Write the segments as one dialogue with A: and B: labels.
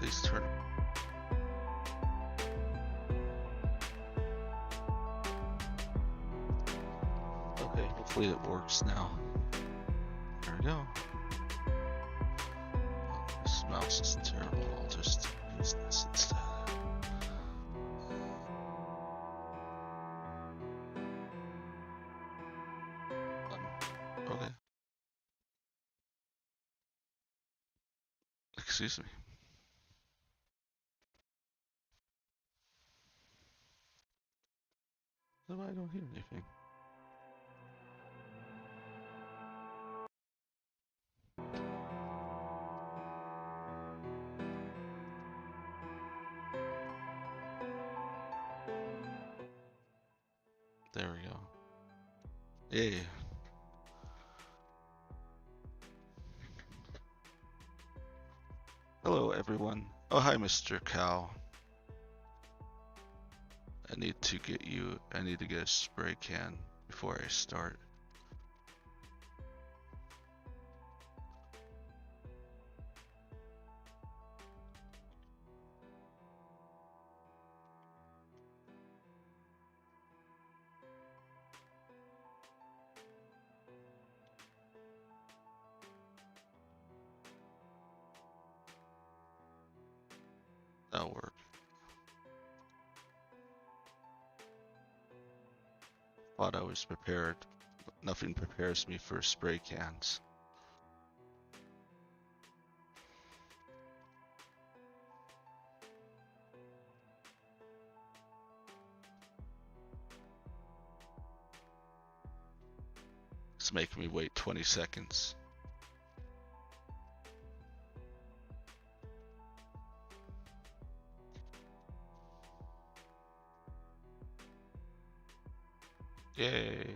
A: Please turn. Okay, hopefully it works now. There we go. This mouse is terrible. I'll just use this instead. Okay. Excuse me. No, I don't hear anything. There we go. Yay. Hello, everyone. Oh, hi, Mr. Cow. I need to get a spray can before I start. That'll work. Thought I was prepared, but nothing prepares me for spray cans. It's making me wait 20 seconds. Yay.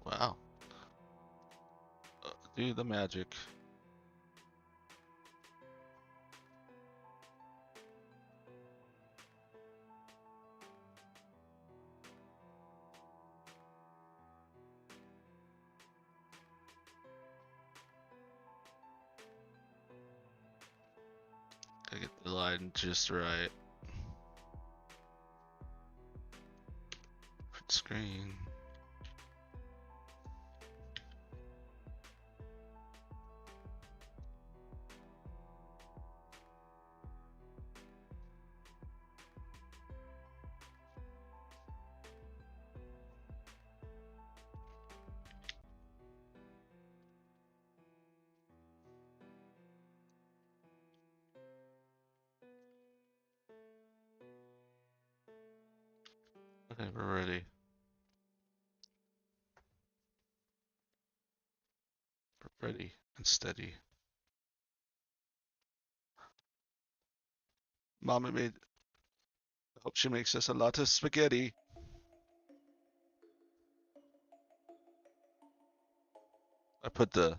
A: Wow. Do the magic. Gotta get the line just right. Print screen. Okay, we're ready. We're ready and steady. Mama made. I hope she makes us a lot of spaghetti. I put the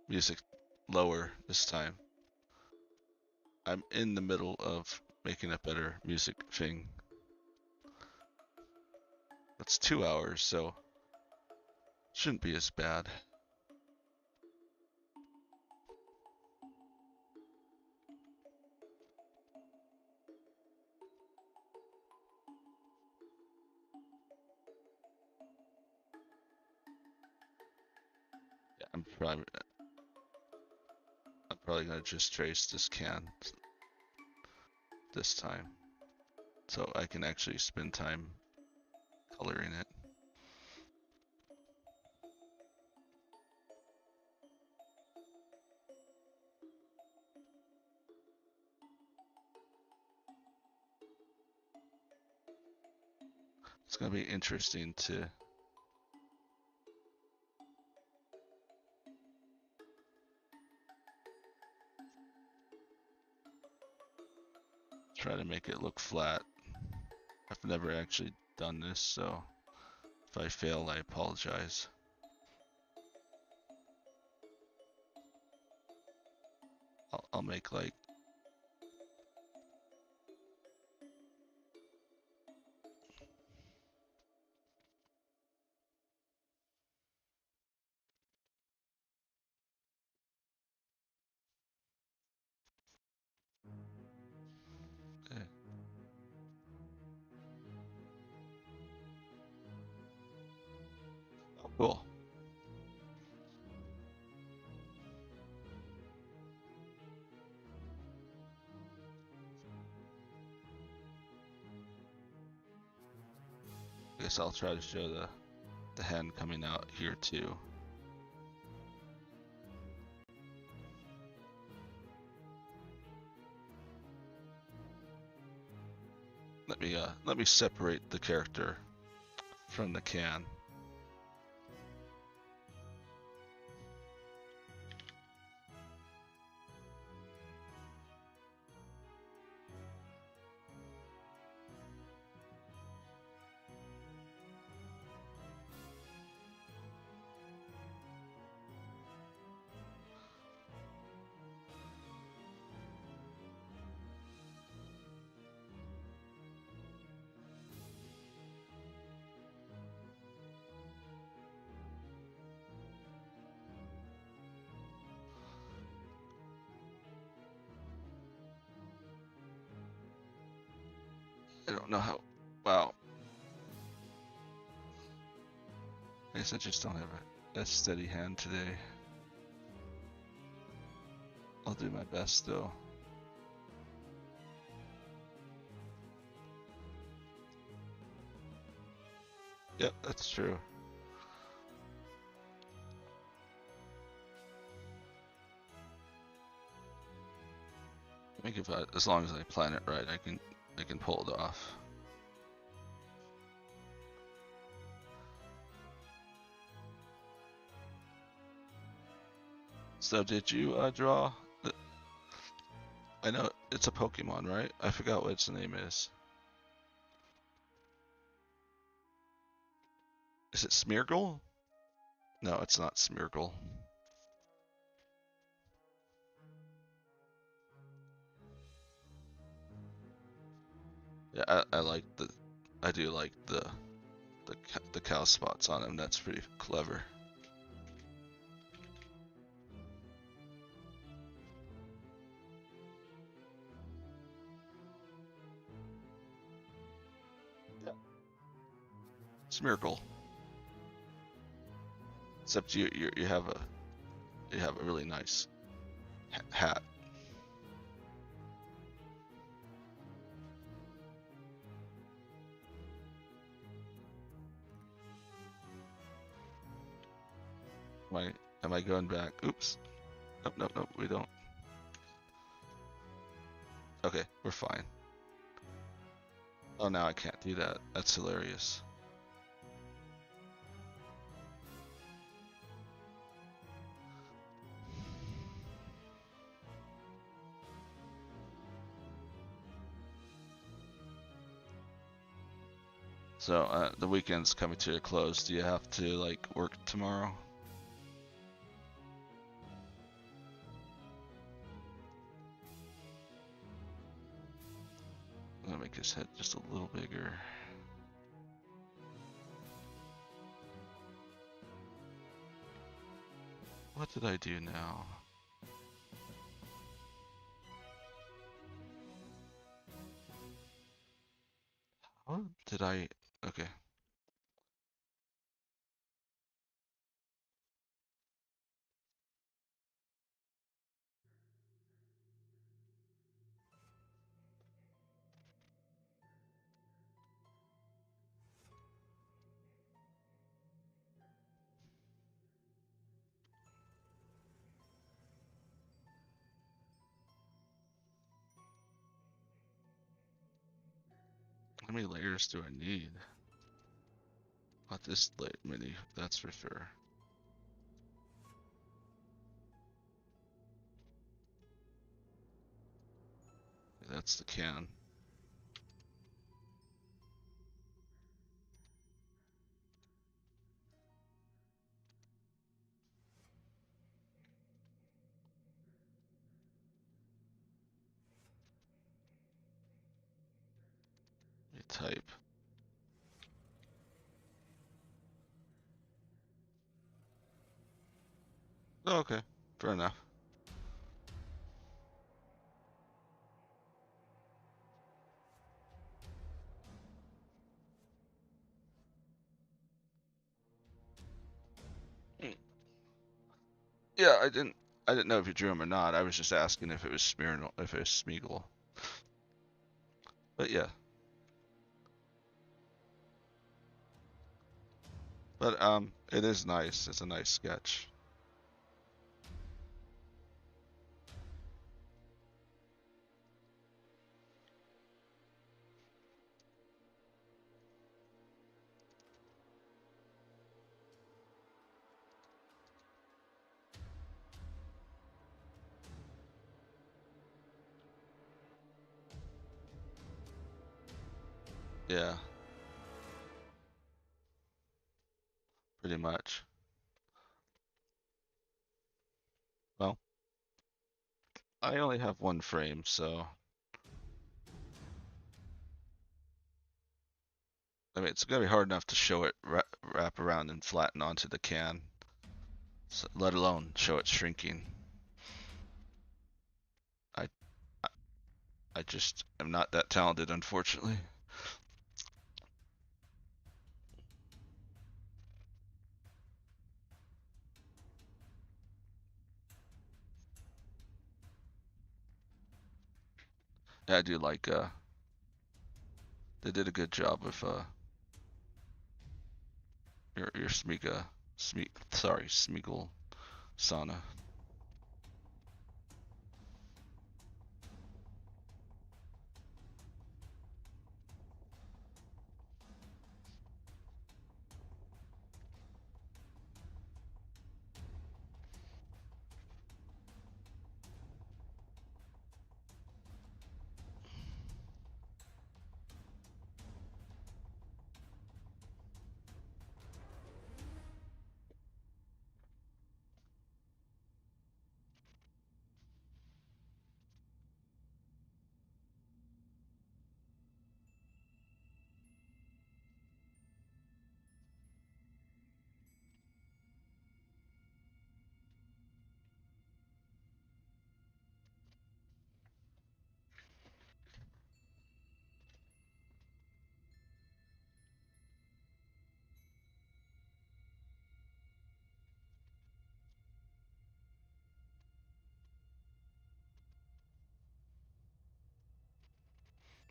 A: music lower this time. I'm in the middle of making a better music thing. That's 2 hours, so shouldn't be as bad. Yeah, I'm probably gonna just trace this can this time, so I can actually spend time coloring it. It's gonna be interesting to try to make it look flat. I've never actually done this, so if I fail, I apologize. I'll make like Cool. I guess I'll try to show the hand coming out here too. Let me separate the character from the can. I don't know how. Wow. I guess I just don't have a steady hand today. I'll do my best though. Yep, that's true. I think as long as I plan it right, I can pull it off. So did you draw? I know it's a Pokemon, right? I forgot what its name is. Is it Smeargle? No, it's not Smeargle. Yeah, I do like the cow spots on him. That's pretty clever. Smeargle. Except you have a really nice hat. Am I going back? Oops. Nope, we don't. Okay, we're fine. Oh, now I can't do that. That's hilarious. So, the weekend's coming to a close. Do you have to, like, work tomorrow? I'm gonna make his head just a little bigger. What did I do now? How did I... Okay. How many layers do I need? Not this many, that's for sure. That's the can. Let me type. Oh, okay, fair enough. Yeah, I didn't know if you drew him or not. I was just asking if it was if it was Smeagol. But yeah. But it is nice. It's a nice sketch. Yeah, pretty much. Well, I only have one frame, so I mean it's gonna be hard enough to show it wrap around and flatten onto the can, so, let alone show it shrinking. I, I I just am not that talented, unfortunately. Yeah, I do like they did a good job with your Smeagol Sana.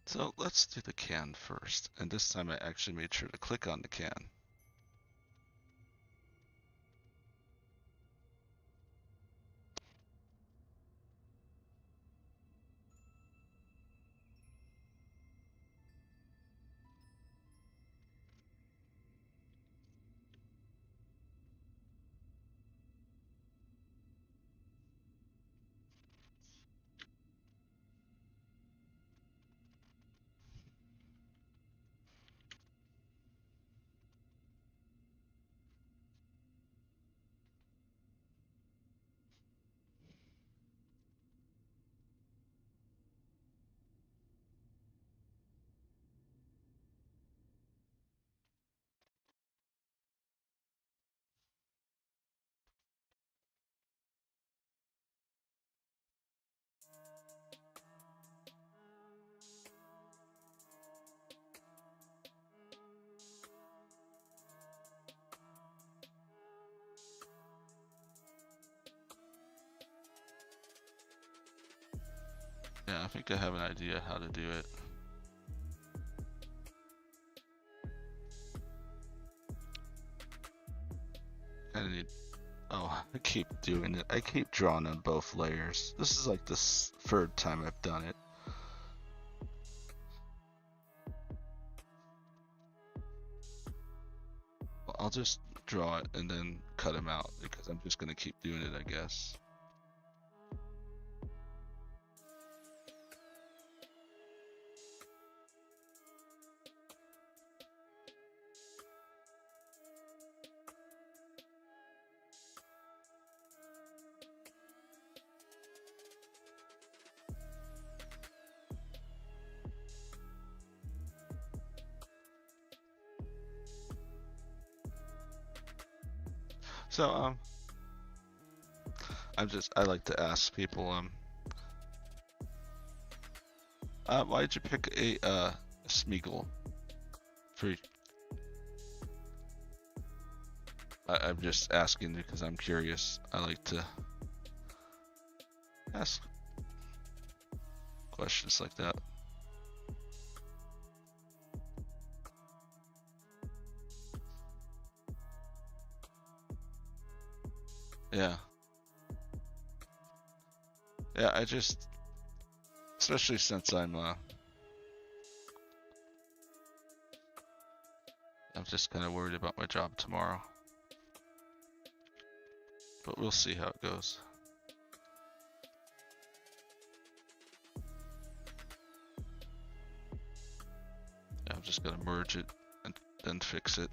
A: So let's do the can first, and this time I actually made sure to click on the can. Yeah, I think I have an idea how to do it. I need. Oh, I keep doing it. I keep drawing on both layers. This is like the third time I've done it. Well, I'll just draw it and then cut them out because I'm just gonna keep doing it, I guess. So I like to ask people why did you pick a Smeagol for I'm just asking because I'm curious. I like to ask questions like that. Yeah. Yeah, I just, especially since I'm just kind of worried about my job tomorrow. But we'll see how it goes. Yeah, I'm just gonna merge it and then fix it.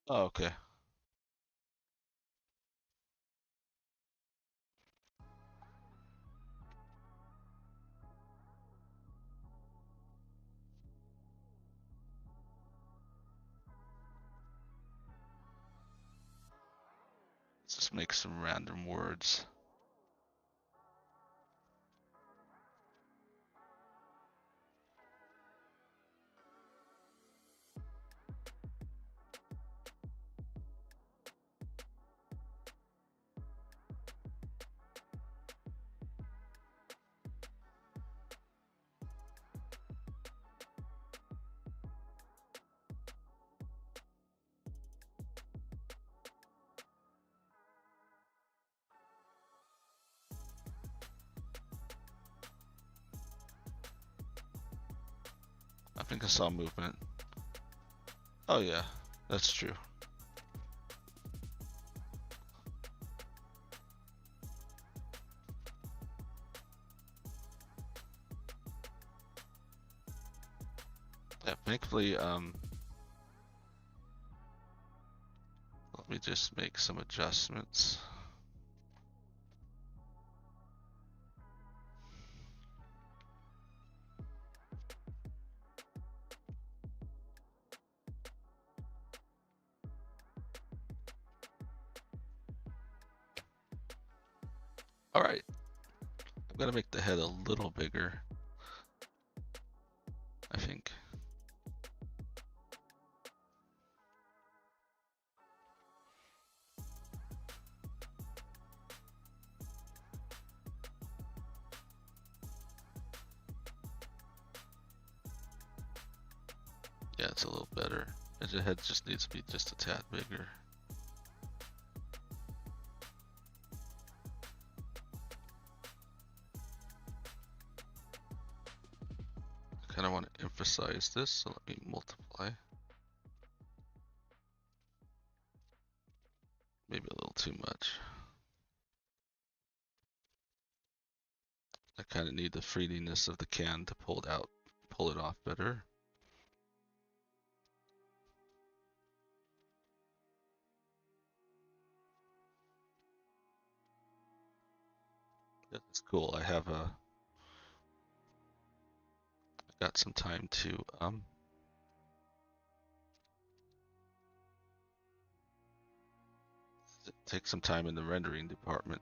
A: Oh, okay. Let's just make some random words. I think I saw movement. Oh yeah, that's true. Yeah, thankfully, let me just make some adjustments. All right, I'm gonna make the head a little bigger, I think. Yeah, it's a little better. And the head just needs to be just a tad bigger. I kind of want to emphasize this, so let me multiply. Maybe a little too much. I kind of need the freeness of the can to pull it off better. That's cool. I got some time to take some time in the rendering department.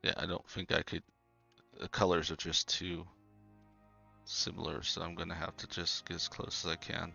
A: Yeah, I don't think I could. The colors are just too similar, so I'm gonna have to just get as close as I can.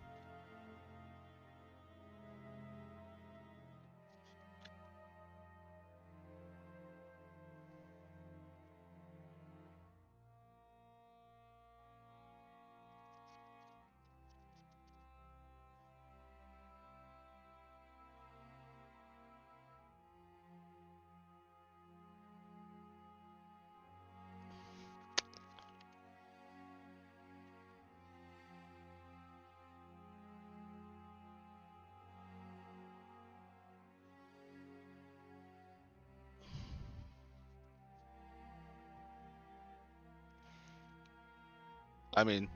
A: I mean,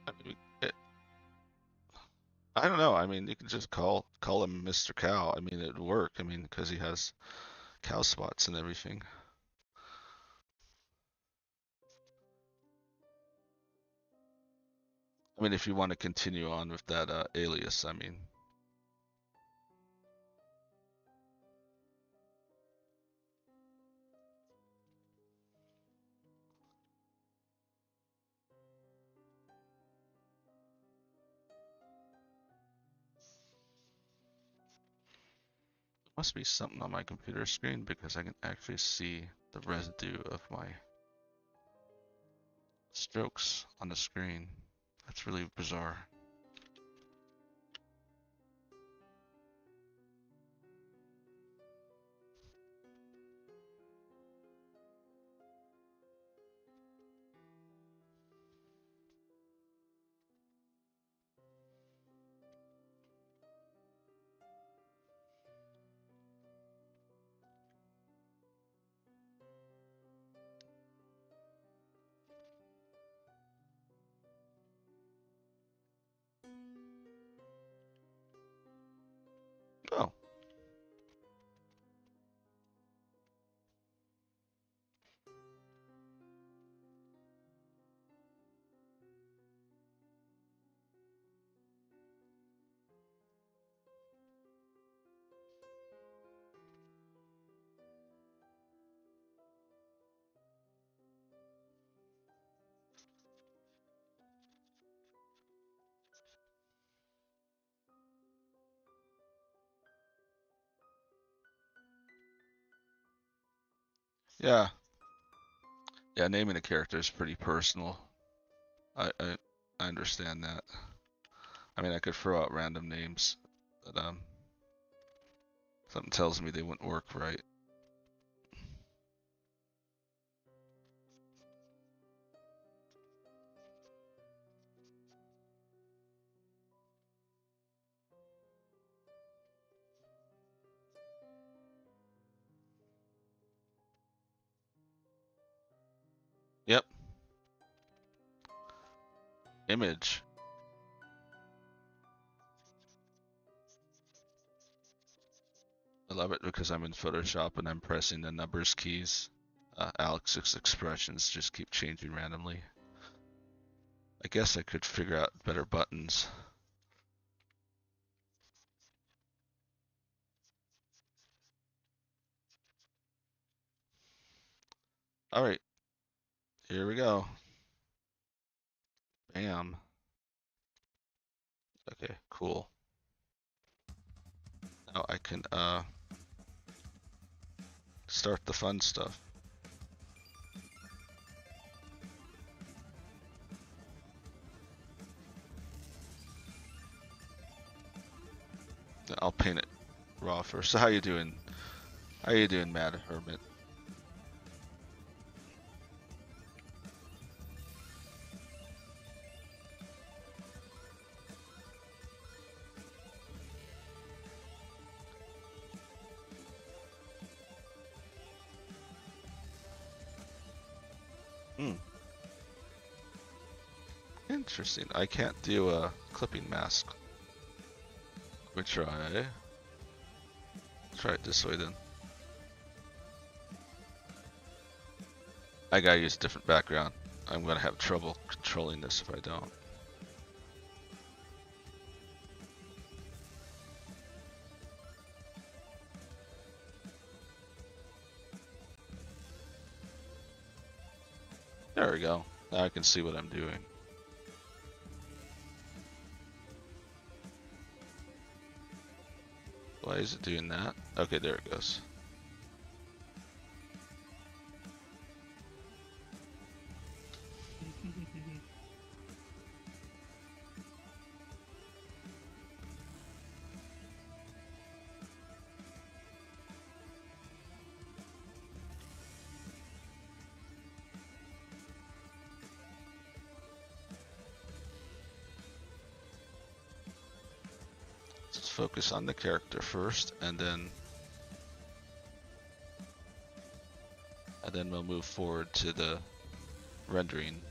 A: I mean, I don't know. I mean, you can just call him Mr. Cow. I mean, it'd work. I mean, because he has cow spots and everything. I mean, if you want to continue on with that alias, I mean. Must be something on my computer screen because I can actually see the residue of my strokes on the screen. That's really bizarre. Oh, yeah. Yeah, naming a character is pretty personal. I understand that. I mean, I could throw out random names, but something tells me they wouldn't work right. Yep. Image. I love it because I'm in Photoshop and I'm pressing the numbers keys. Alex's expressions just keep changing randomly. I guess I could figure out better buttons. All right, here we go. Bam. Okay, cool. Now I can start the fun stuff. I'll paint it raw first. So how you doing? How you doing, Mad Hermit? Hmm. Interesting. I can't do a clipping mask. We try. Try it this way then. I gotta use a different background. I'm gonna have trouble controlling this if I don't. There we go. Now I can see what I'm doing. Why is it doing that? Okay, there it goes. Let's focus on the character first, and then we'll move forward to the rendering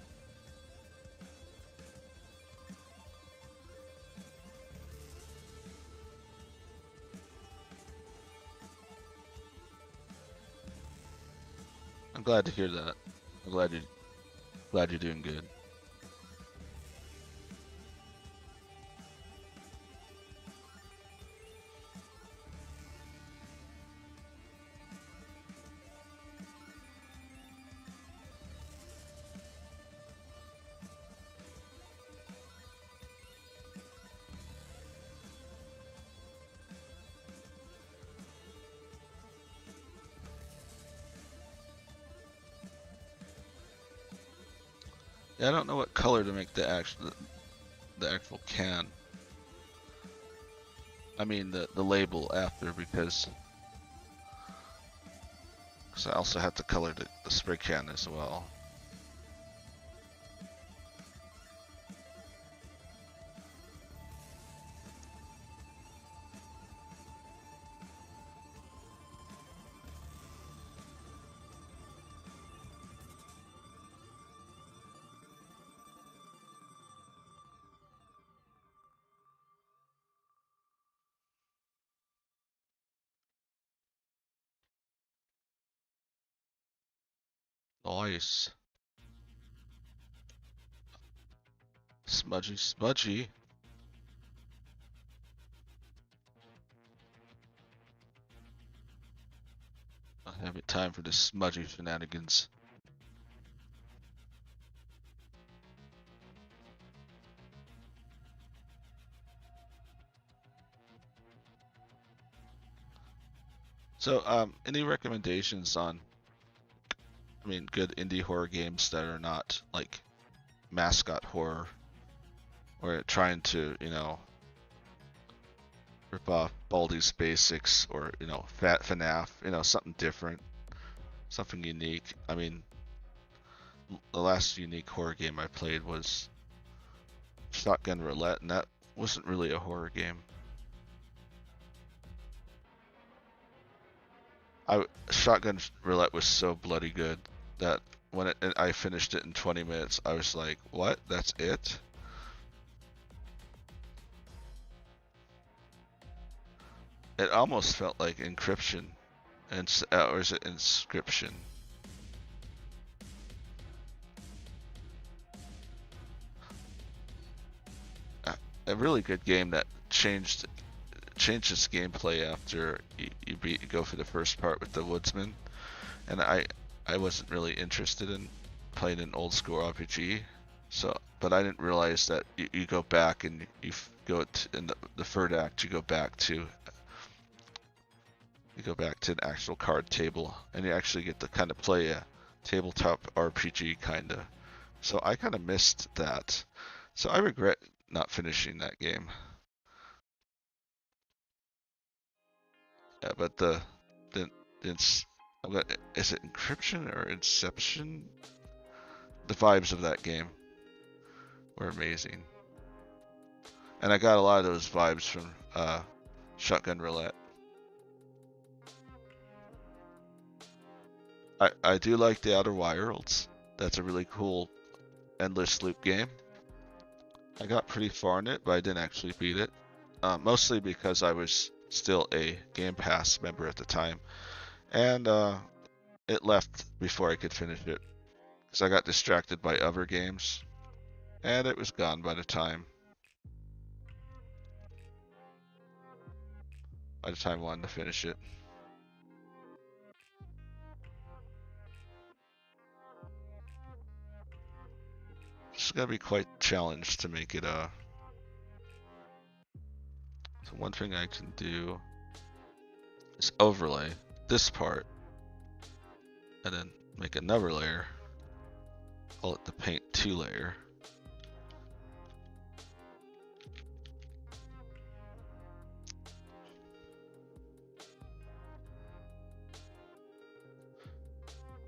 A: glad to hear that. I'm glad you're doing good. Yeah, I don't know what color to make the actual can. I mean the label after because I also have to color the spray can as well. Nice. Smudgy, smudgy. Not having time for this smudgy shenanigans. So, any recommendations on, I mean, good indie horror games that are not like mascot horror, or trying to, you know, rip off Baldi's Basics or, you know, Fat FNAF, you know, something different, something unique. I mean, the last unique horror game I played was Shotgun Roulette, and that wasn't really a horror game. Shotgun Roulette was so bloody good that when I finished it in 20 minutes, I was like, "What? That's it?" It almost felt like Encryption, and or is it Inscription? A really good game that changed its gameplay after you go for the first part with the woodsman, and I wasn't really interested in playing an old school RPG, so but I didn't realize that you go back and you go to, in the third act you go back to an actual card table, and you actually get to kind of play a tabletop RPG kind of. So I kind of missed that. So I regret not finishing that game. Yeah, but it's is it Encryption or Inception? The vibes of that game were amazing, and I got a lot of those vibes from Shotgun Roulette. I do like the Outer Wilds. That's a really cool endless loop game. I got pretty far in it, but I didn't actually beat it. Mostly because I was still a Game Pass member at the time, and it left before I could finish it because I got distracted by other games, and it was gone by the time I wanted to finish it. It's gonna be quite challenged to make it So one thing I can do is overlay this part and then make another layer. Call it the paint 2 layer.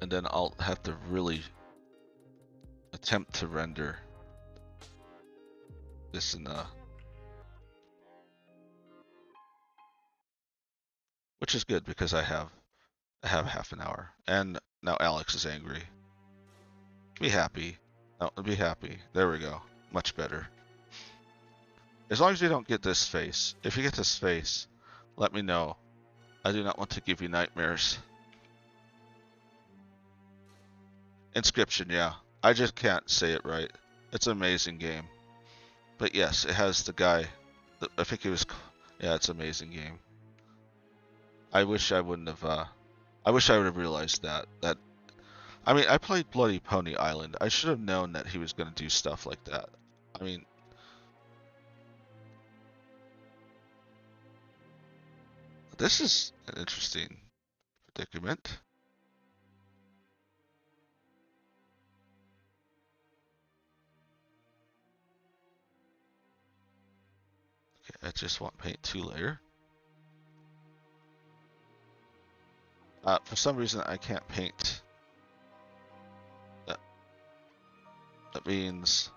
A: And then I'll have to really attempt to render this in which is good because I have half an hour, and now Alex is angry. Be happy. No, be happy. There we go. Much better. As long as you don't get this face. If you get this face, let me know. I do not want to give you nightmares. Inscription, yeah. I just can't say it right. It's an amazing game. But yes, it has the guy. I think it was. Yeah, it's an amazing game. I wish I wouldn't have. I wish I would have realized that. I mean, I played Bloody Pony Island. I should have known that he was going to do stuff like that. I mean, this is an interesting predicament. Okay, I just want paint 2-layer. For some reason, I can't paint. That, that means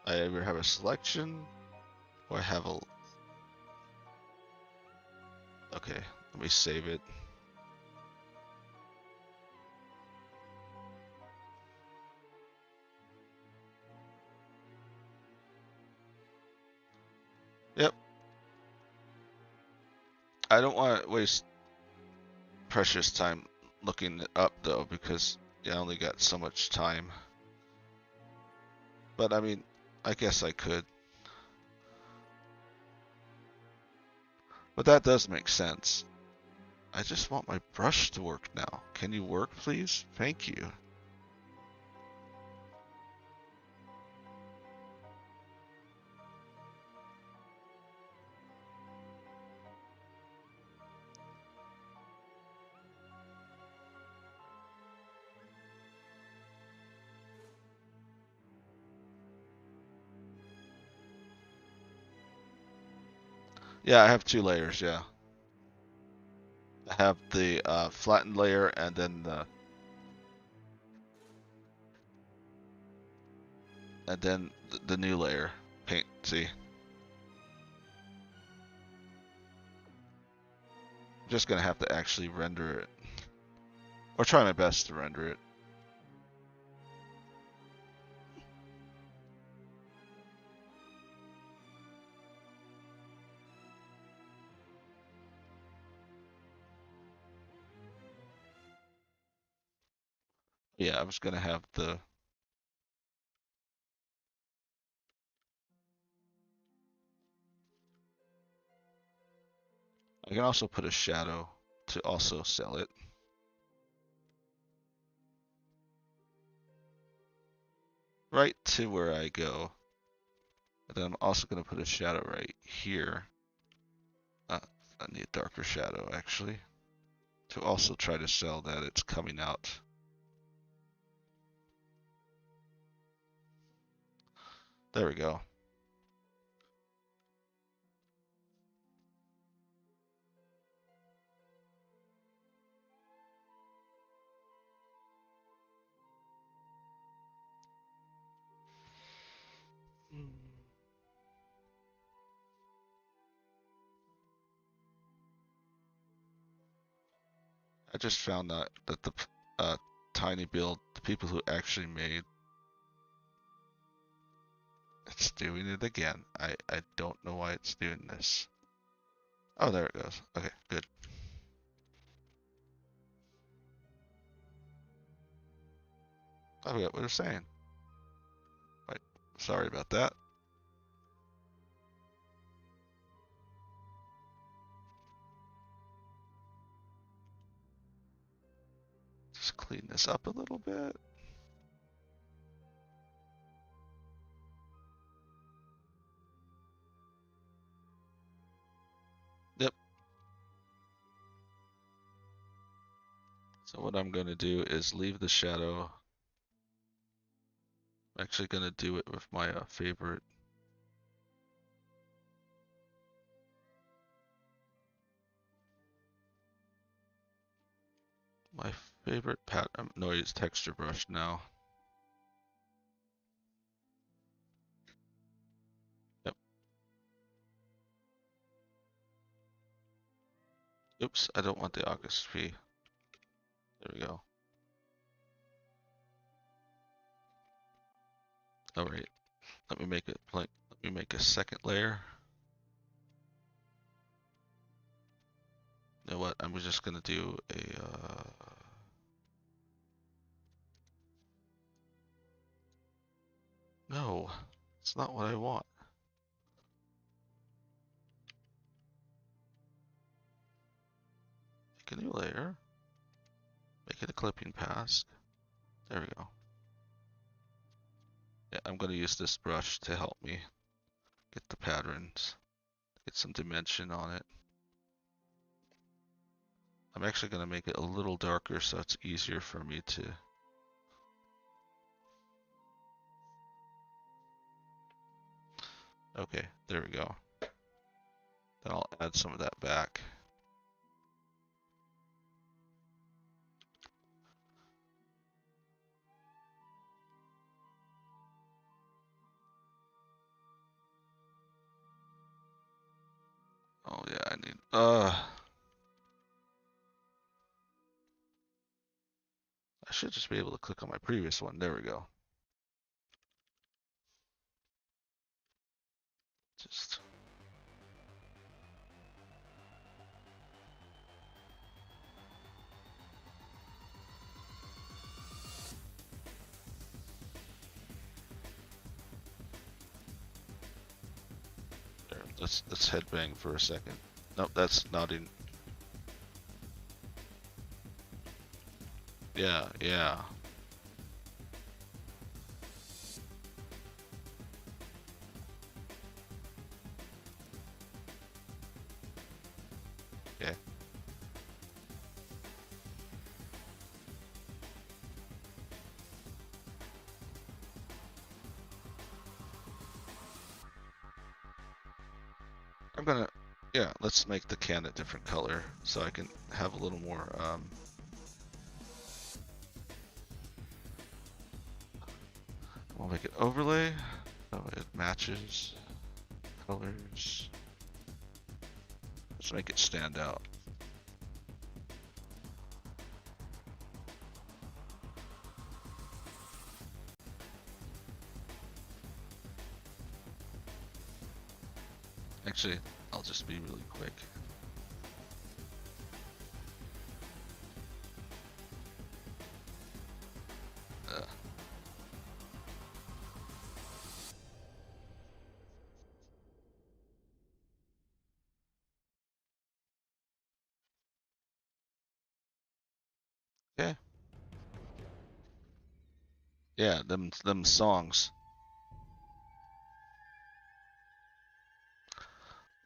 A: I either have a selection or I have a. Okay, let me save it. Yep. I don't want to waste precious time looking it up though, because I only got so much time. But I mean, I guess I could. But that does make sense. I just want my brush to work now. Can you work, please? Thank you. Yeah, I have 2 layers, yeah. I have the flattened layer and then the new layer. Paint, see? I'm just gonna have to actually render it. Or try my best to render it. Yeah, I was gonna have the. I can also put a shadow to also sell it. Right to where I go. And then I'm also gonna put a shadow right here. I need a darker shadow actually. To also try to sell that it's coming out. There we go. I just found out that the tiny build, the people who actually made, it's doing it again. I don't know why it's doing this. Oh, there it goes. Okay, good. I forgot what we were saying. Right. Sorry about that. Just clean this up a little bit. Yep. So what I'm going to do is leave the shadow. I'm actually going to do it with my favorite. My favorite pattern noise texture brush now. Yep. Oops, I don't want the August tree. There we go. All right. Let me make it blank. Let me make a second layer. You know what? I'm just gonna do a. No, it's not what I want. Make a new layer. Make it a clipping path. There we go. Yeah, I'm going to use this brush to help me get the patterns, get some dimension on it. I'm actually going to make it a little darker so it's easier for me to. Okay, there we go. Then I'll add some of that back. Oh yeah, I need, I should just be able to click on my previous one. There we go. Just. There, let's headbang for a second. Nope, that's not in. Yeah, yeah. Okay. I'm gonna, yeah, let's make the can a different color so I can have a little more, I'll make it overlay so it matches colors. Let's make it stand out. Actually, I'll just be really quick. Okay. Yeah, them songs.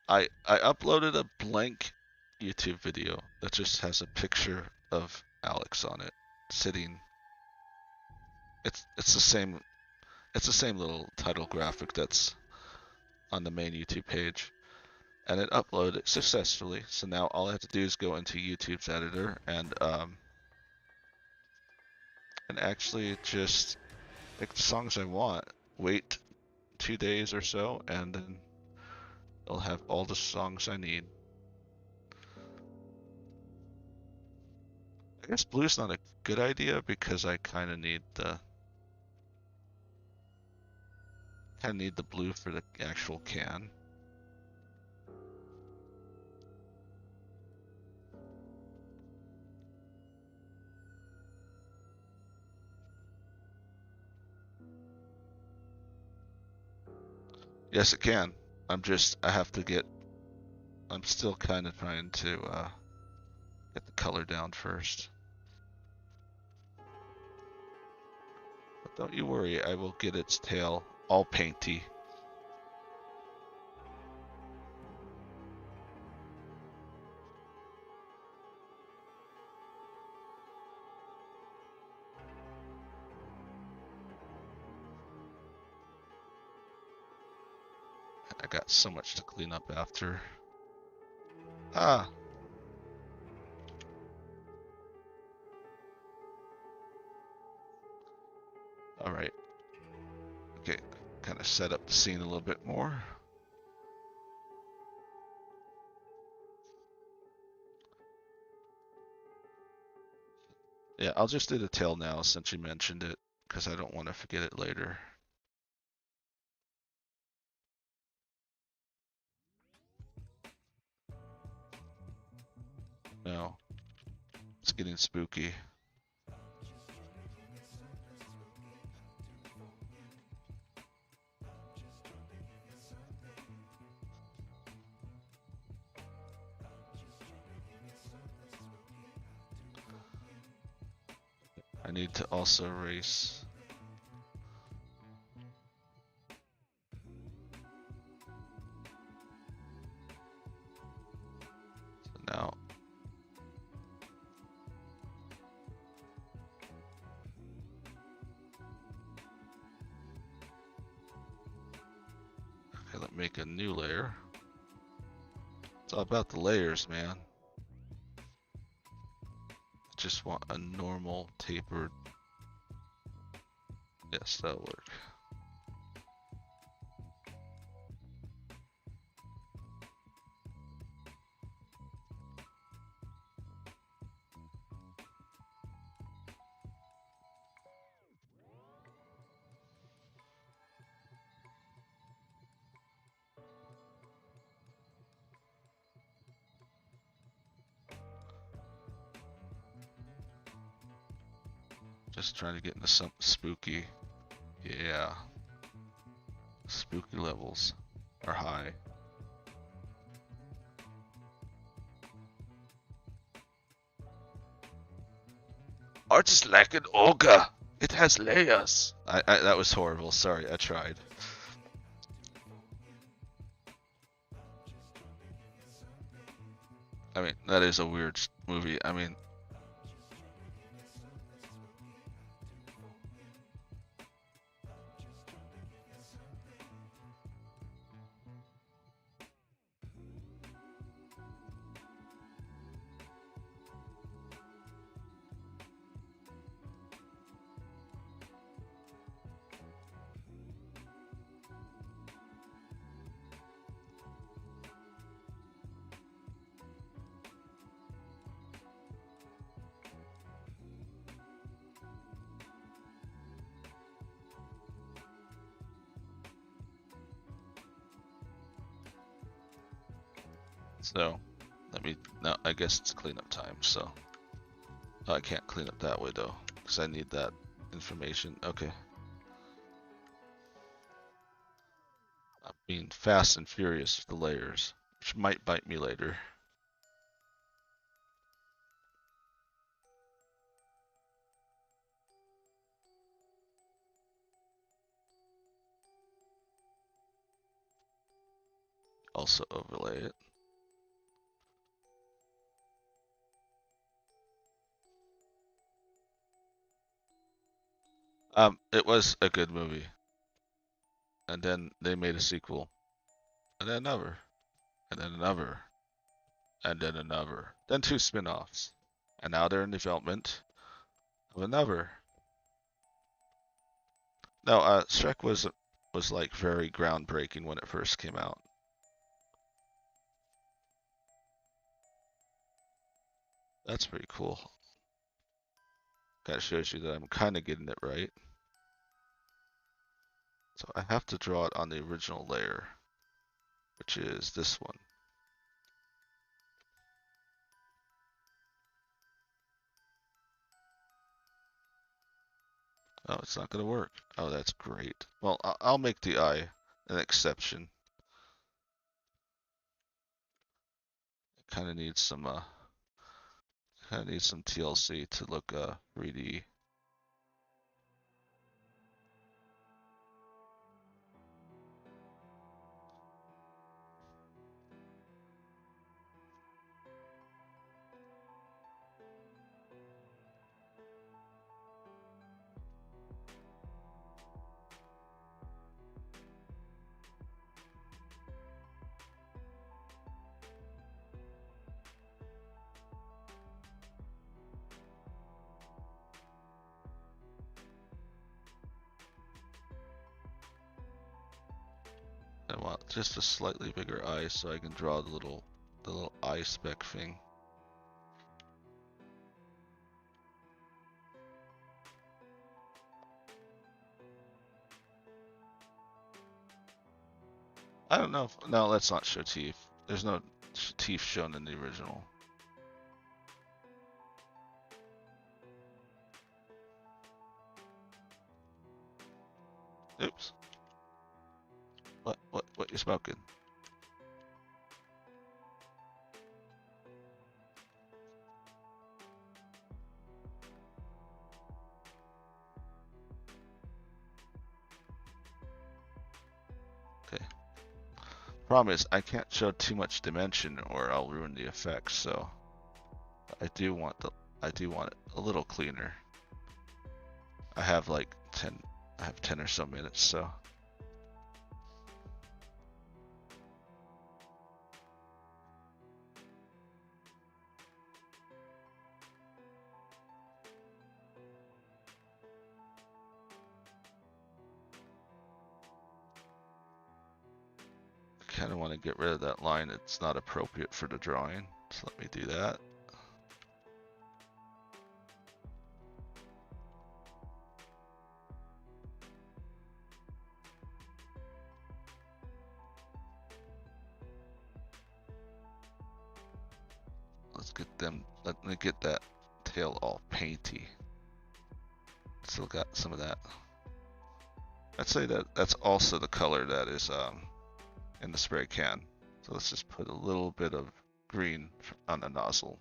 A: I uploaded a blank YouTube video that just has a picture of Alex on it, sitting. It's the same little title graphic that's on the main YouTube page, and it uploaded successfully. So now all I have to do is go into YouTube's editor and actually just pick the songs I want. Wait 2 days or so, and then I'll have all the songs I need. I guess blue's not a good idea because I kind of need the blue for the actual can. Yes, it can. I'm still kind of trying to get the color down first. But don't you worry, I will get its tail all painty. I got so much to clean up after. Ah. All right. Okay, kind of set up the scene a little bit more. Yeah, I'll just do the tail now since you mentioned it, because I don't want to forget it later. No, it's getting spooky. I need to also erase. So now. Okay, let's make a new layer. It's all about the layers, man. Just want a normal tapered. Yes, that'll work. Just trying to get into something spooky. Yeah. Spooky levels are high. Art is like an ogre. It has layers. That was horrible. Sorry, I tried. I mean, that is a weird movie. I mean, so let me. No, I guess it's cleanup time. So oh, I can't clean up that way though, because I need that information. Okay. I'm being fast and furious with the layers, which might bite me later. Also overlay it. It was a good movie, and then they made a sequel, and then another, and then another, and then another, then two spin-offs, and now they're in development of another. No, Shrek was like very groundbreaking when it first came out. That's pretty cool. That shows you that I'm kind of getting it right. So I have to draw it on the original layer, which is this one. Oh, it's not going to work. Oh, that's great. Well, I'll make the eye an exception. It kind of needs some TLC to look 3D. I want just a slightly bigger eye so I can draw the little eye speck thing. I don't know. No, let's not show teeth. There's no teeth shown in the original. Oops. What you smoking? Okay. Problem is, I can't show too much dimension or I'll ruin the effect, so I do want it a little cleaner. I have like 10 or so minutes, so I kind of want to get rid of that line. It's not appropriate for the drawing, so let me do that. Let me get that tail all painty. Still got some of that. I'd say that's also the color that is in the spray can. So let's just put a little bit of green on the nozzle.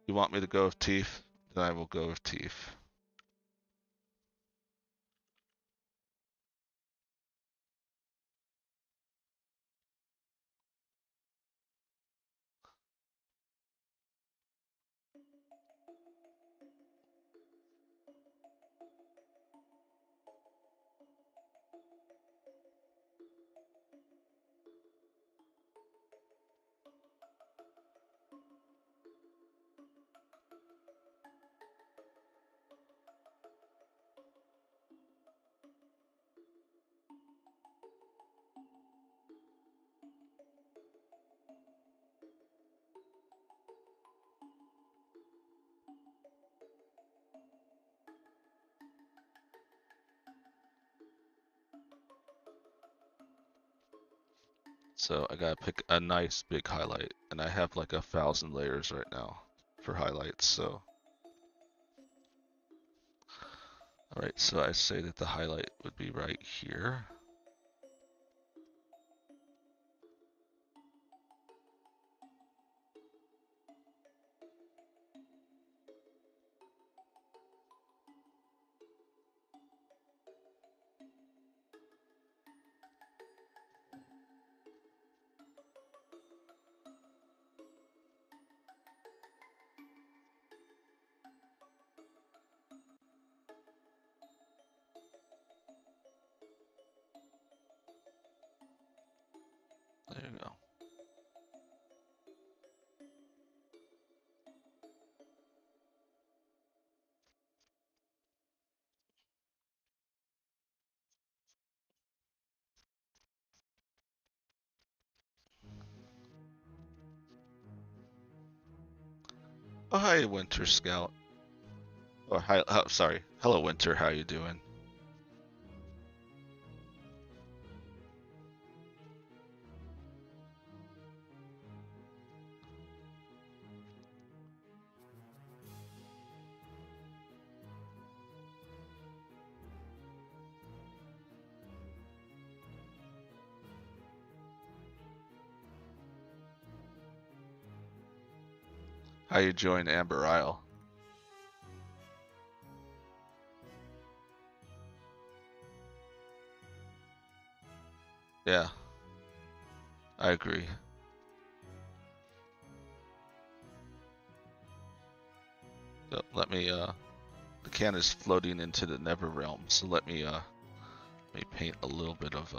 A: You want me to go with teeth? Then I will go with teeth. So I gotta pick a nice big highlight, and I have like 1,000 layers right now for highlights, so. Alright, so I say that the highlight would be right here. There you go. Oh, hi, Winter Scout. Oh, hi. Oh, sorry. Hello, Winter. How you doing? How you enjoying Amber Isle? Yeah, I agree. So let me the can is floating into the Never Realm, so let me paint a little bit of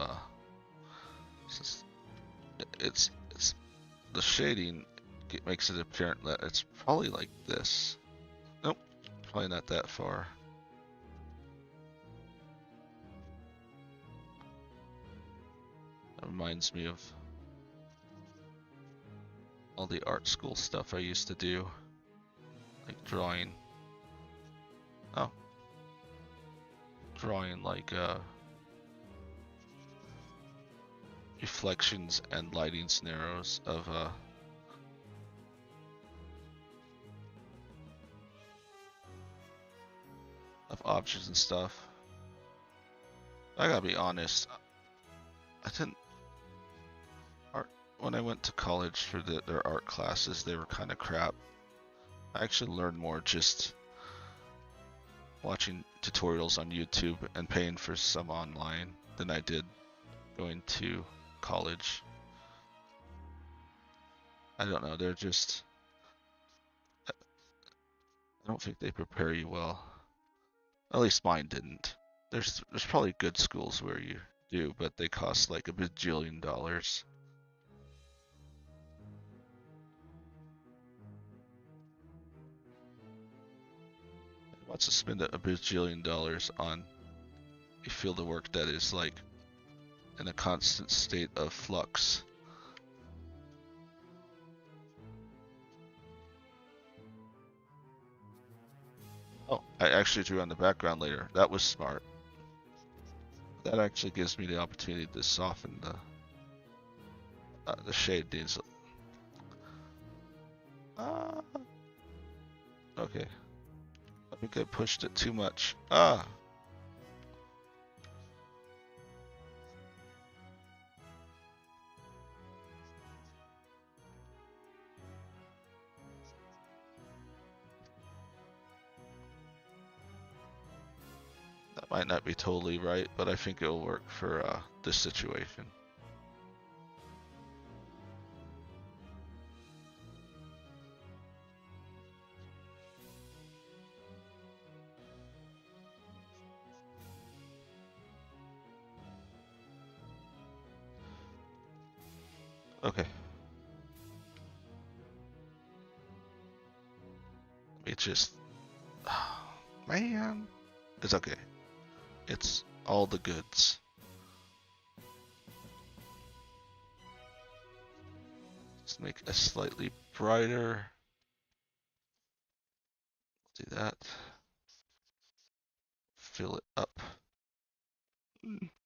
A: it's the shading makes it apparent that it's probably like this. Nope, probably not that far. That reminds me of all the art school stuff I used to do, like drawing. Oh, drawing like reflections and lighting scenarios of objects and stuff. I gotta be honest, I didn't art when I went to college for their art classes. They were kind of crap. I actually learned more just watching tutorials on YouTube and paying for some online than I did going to college. I don't know, they're just, I don't think they prepare you well. At least mine didn't. There's probably good schools where you do, but they cost like a bajillion dollars. Who wants to spend a bajillion dollars on a field of work that is like in a constant state of flux? Oh, I actually drew on the background layer. That was smart. That actually gives me the opportunity to soften the shade needs. Okay. I think I pushed it too much. That might not be totally right, but I think it'll work for this situation. Okay. Let me just... Man. It's okay. It's all the goods. Just make it slightly brighter. Do that. Fill it up.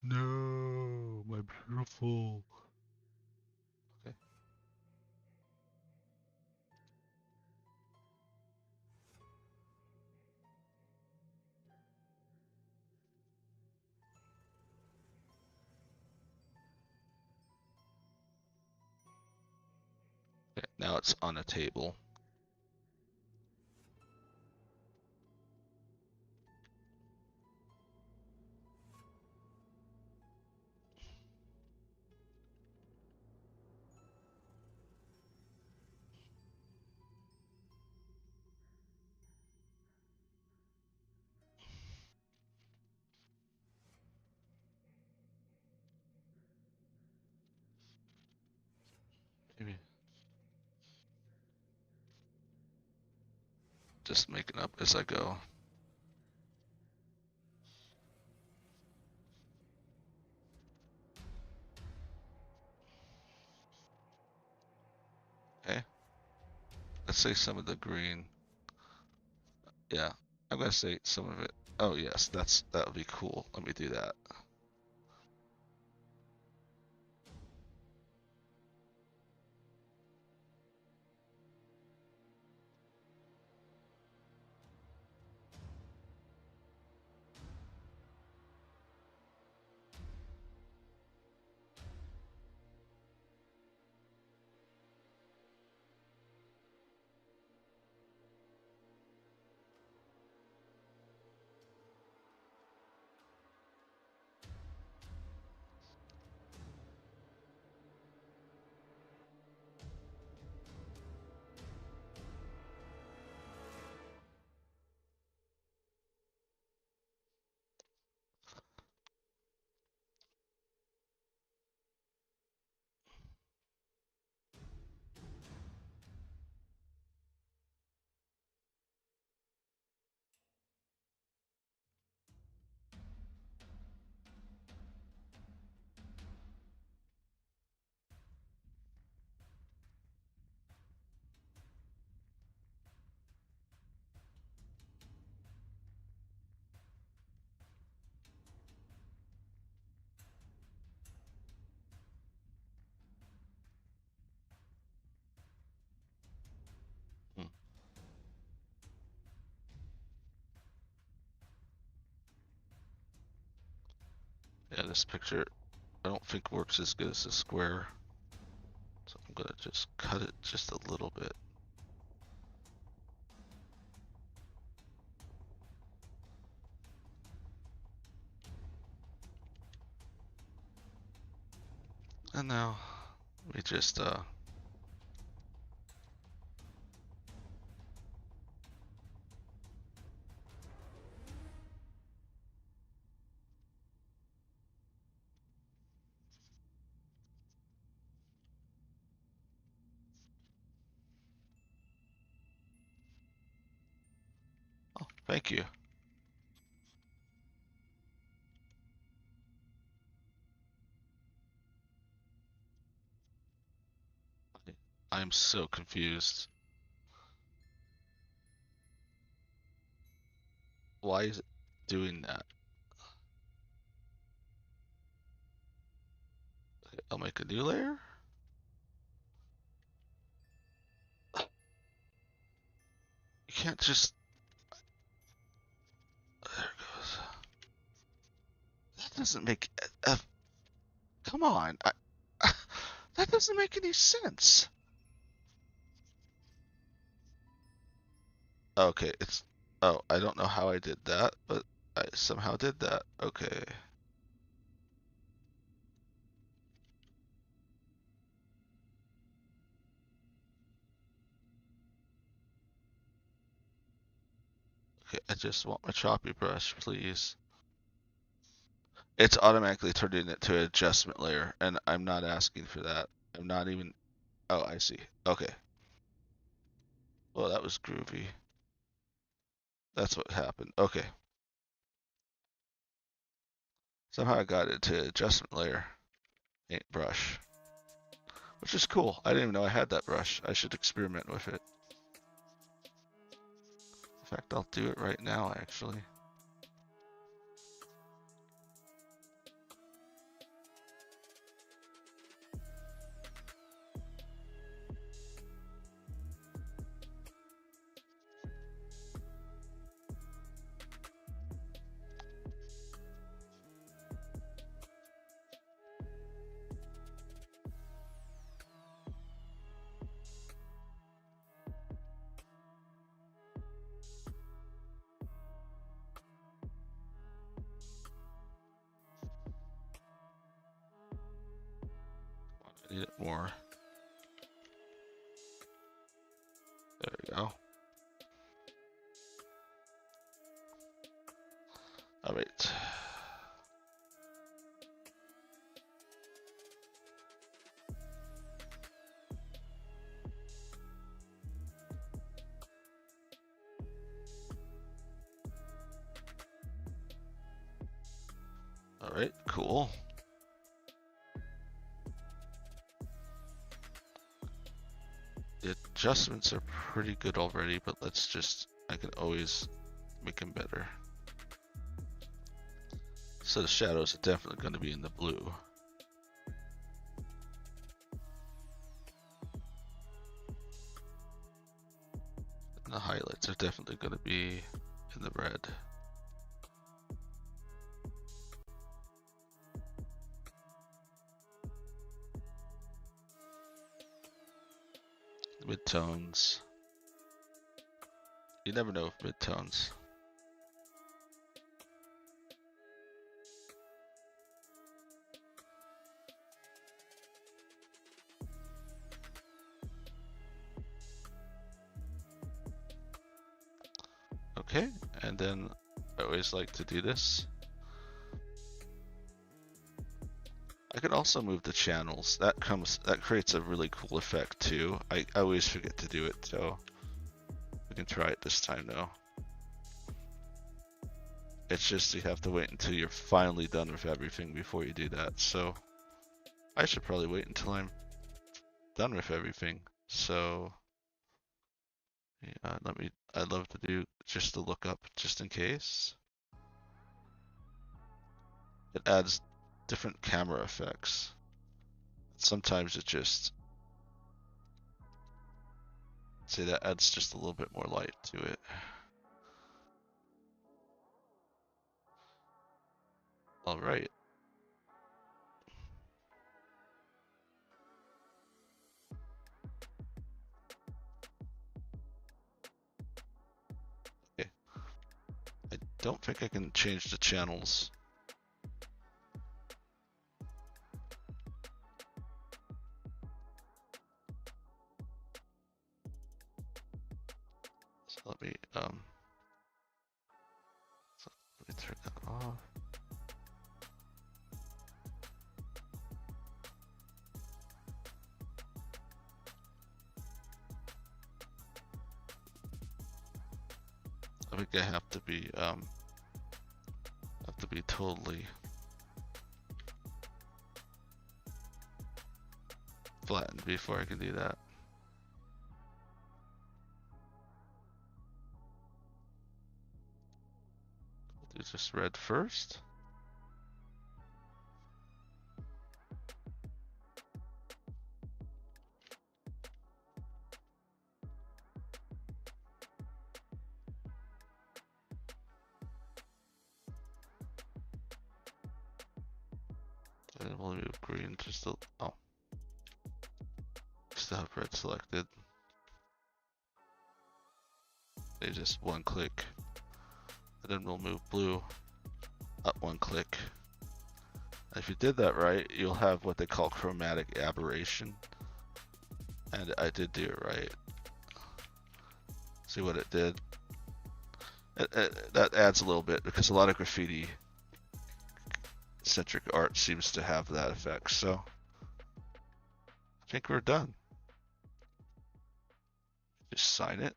A: No, my beautiful. Okay. Okay, now it's on a table. Maybe just making up as I go. Okay. Let's say some of the green. Yeah, I'm gonna say some of it. Oh yes, that would be cool. Let me do that. Hmm. Yeah, this picture I don't think works as good as a square. So I'm gonna just cut it just a little bit. And now we just oh, thank you. I'm so confused. Why is it doing that? Okay, I'll make a new layer. You can't just. There it goes. That doesn't make. Come on. That doesn't make any sense. Okay, it's. Oh, I don't know how I did that, but I somehow did that. Okay. Okay, I just want my choppy brush, please. It's automatically turning it to an adjustment layer, and I'm not asking for that. I'm not even. Oh, I see. Okay. Well, that was groovy. That's what happened. Okay. Somehow I got it to adjustment layer. Paint brush. Which is cool. I didn't even know I had that brush. I should experiment with it. In fact, I'll do it right now, actually. I need it more. There we go. All right. All right, cool. The adjustments are pretty good already, but let's just, I can always make them better. So the shadows are definitely going to be in the blue. And the highlights are definitely going to be in the red. Midtones. You never know with midtones. Okay, and then I always like to do this. I can also move the channels. That creates a really cool effect too. I always forget to do it, so we can try it this time though. It's just you have to wait until you're finally done with everything before you do that. So I should probably wait until I'm done with everything. So yeah, I'd love to do just the lookup just in case. It adds different camera effects. Sometimes it just, say that adds just a little bit more light to it. All right. Okay. I don't think I can change the channels. So let me turn that off. I think I have to be totally flattened before I can do that. Do just red first. And we'll move green just a, oh. Still have red selected. They just one click. And then we'll move blue up one click. If you did that right, you'll have what they call chromatic aberration. And I did do it right. See what it did? That adds a little bit because a lot of graffiti centric art seems to have that effect. So I think we're done. Just sign it.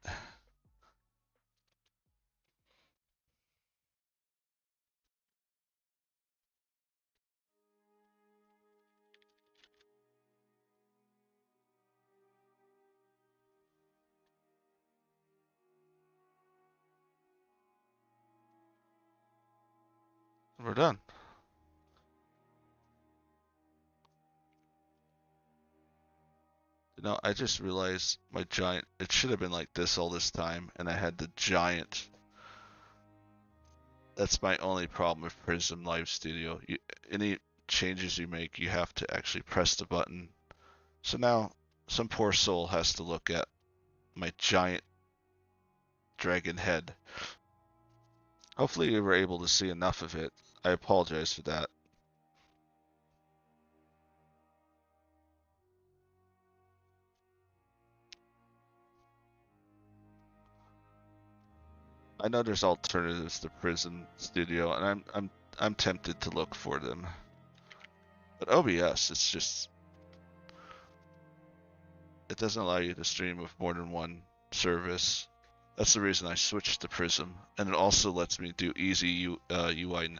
A: We're done. You know, I just realized my giant, it should have been like this all this time, and I had the giant. That's my only problem with Prism Live Studio. Any changes you make, you have to actually press the button. So now, some poor soul has to look at my giant dragon head. Hopefully you were able to see enough of it. I apologize for that. I know there's alternatives to Prism Studio, and I'm tempted to look for them. But OBS, it's just, it doesn't allow you to stream with more than one service. That's the reason I switched to Prism, and it also lets me do easy UI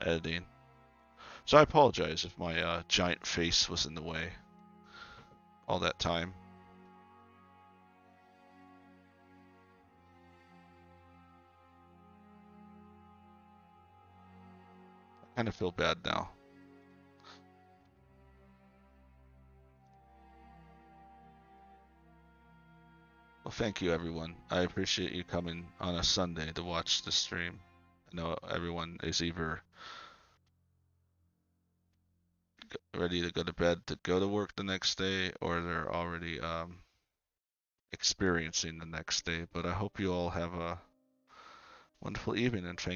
A: editing. So I apologize if my giant face was in the way all that time. I kind of feel bad now. Well, thank you, everyone. I appreciate you coming on a Sunday to watch the stream. I know everyone is either ready to go to bed to go to work the next day, or they're already experiencing the next day. But I hope you all have a wonderful evening, and thank